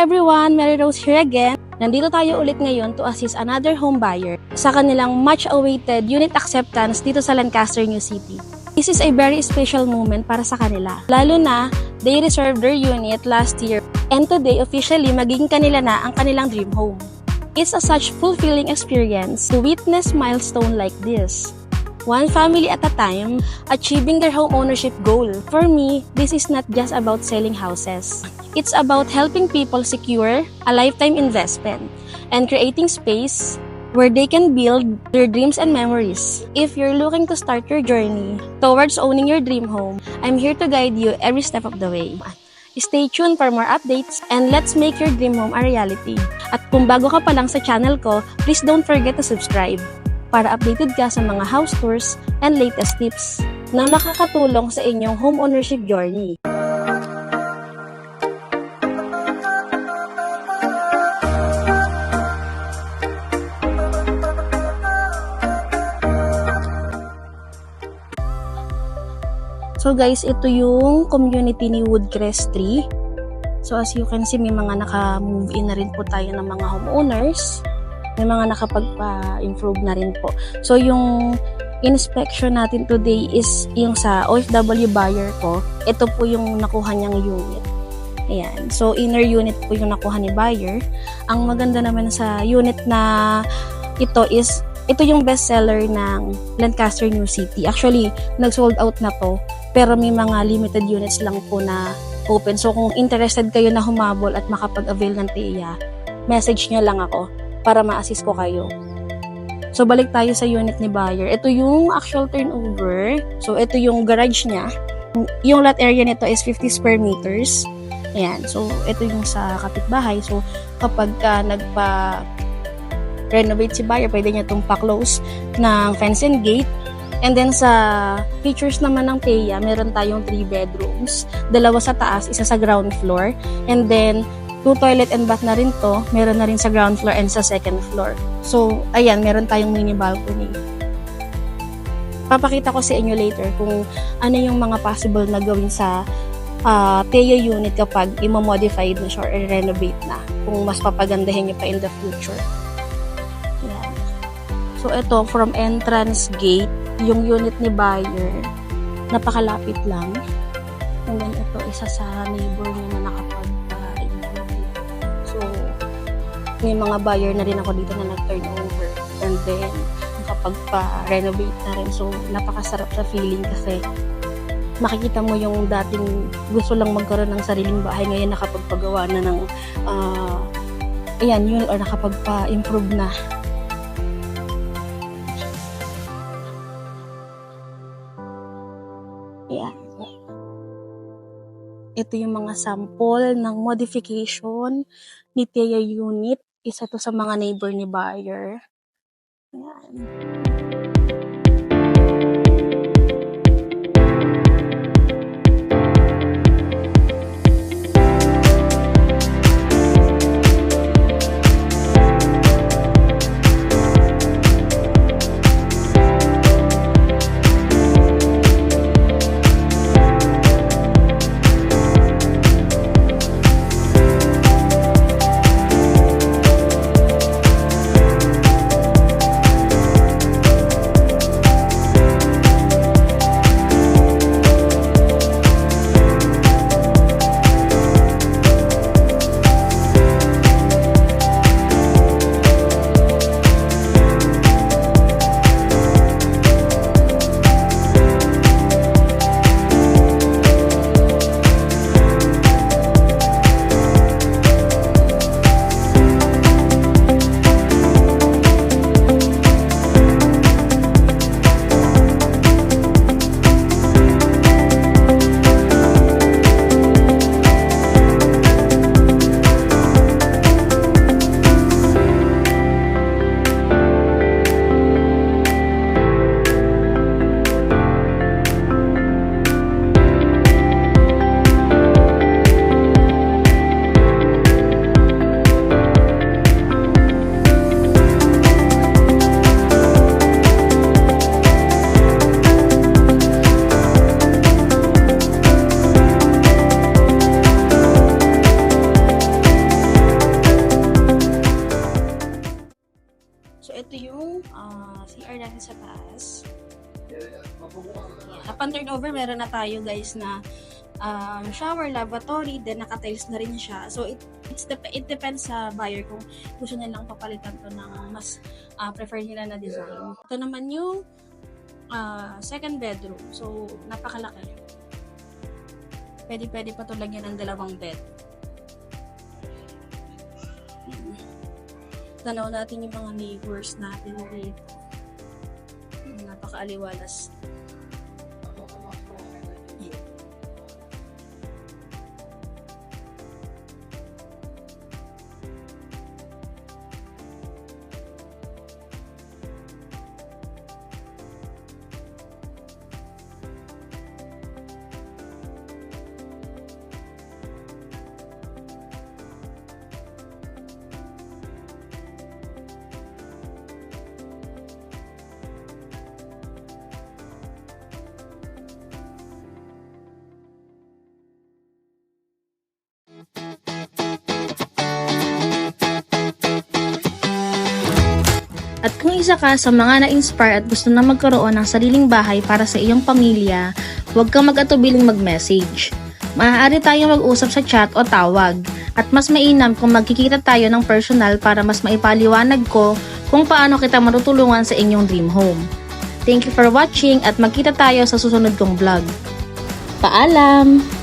everyone! Mary Rose here again. Nandito tayo ulit ngayon to assist another home buyer sa kanilang much-awaited unit acceptance dito sa Lancaster, New City. This is a very special moment para sa kanila. Lalo na, they reserved their unit last year and today officially magiging kanila na ang kanilang dream home. It's a such fulfilling experience to witness milestone like this. One family at a time, achieving their home ownership goal. For me, this is not just about selling houses. It's about helping people secure a lifetime investment and creating space where they can build their dreams and memories. If you're looking to start your journey towards owning your dream home, I'm here to guide you every step of the way. Stay tuned for more updates and let's make your dream home a reality. At kung bago ka pa lang sa channel ko, please don't forget to subscribe para updated ka sa mga house tours and latest tips na makakatulong sa inyong home ownership journey. So guys, ito yung community ni Woodcrest Tree. So as you can see, may mga naka-move in na rin po tayo ng mga homeowners. May mga nakapagpa-improve na rin po. So, yung inspection natin today is yung sa OFW buyer ko. Ito po yung nakuha niyang unit. Ayan. So, inner unit po yung nakuha ni buyer. Ang maganda naman sa unit na ito is, ito yung bestseller ng Lancaster, New City. Actually, nag-sold out na to. Pero may mga limited units lang po na open. So, kung interested kayo na humabol at makapag-avail ng TEA, message nyo lang ako para ma-assist ko kayo. So, balik tayo sa unit ni buyer. Ito yung actual turnover. So, ito yung garage niya. Yung lot area nito is 50 square meters. Ayan. So, ito yung sa kapitbahay. So, kapag nagpa-renovate si buyer, pwede niya itong pa-close ng fence and gate. And then, sa features naman ng TEA, meron tayong 3 bedrooms. 2 sa taas, isa sa ground floor. And then, 2 toilet and bath na rin to. Meron na rin sa ground floor and sa second floor. So, ayan, meron tayong mini balcony. Papakita ko sa inyo later kung ano yung mga possible na gawin sa TEA unit kapag i-modify na siya or renovate na. Kung mas papagandahin nyo pa in the future. Ayan. So, ito, from entrance gate, yung unit ni buyer, napakalapit lang. And then, ito, isa sa neighbor niya na may mga buyer na rin ako dito na nag-turnover and then nakapagpa-renovate na rin. So, napakasarap sa feeling kasi makikita mo yung dating gusto lang magkaroon ng sariling bahay, ngayon nakapagpagawa na ng ayan yun, or nakapagpa-improve na. Ayan. Ito yung mga sample ng modification ni TEA unit. Isa to sa mga neighbor ni buyer. Ayan. So, ito yung CR natin sa taas. Upon turnover, meron na tayo guys na shower, lavatory, then naka-tiles na rin siya. So, it depends sa buyer kung gusto nilang papalitan to ng mas prefer nila na design. Ito naman yung second bedroom. So, napakalaki. Pwede pa ito lagyan ng dalawang bed. Tanaw natin yung mga neighbors natin dito. Napakaaliwalas. At kung isa ka sa mga na-inspire at gusto na magkaroon ng sariling bahay para sa iyong pamilya, huwag kang mag-atubiling mag-message. Maaari tayong mag-usap sa chat o tawag. At mas mainam kung magkikita tayo ng personal para mas maipaliwanag ko kung paano kita matutulungan sa inyong dream home. Thank you for watching at magkita tayo sa susunod kong vlog. Paalam!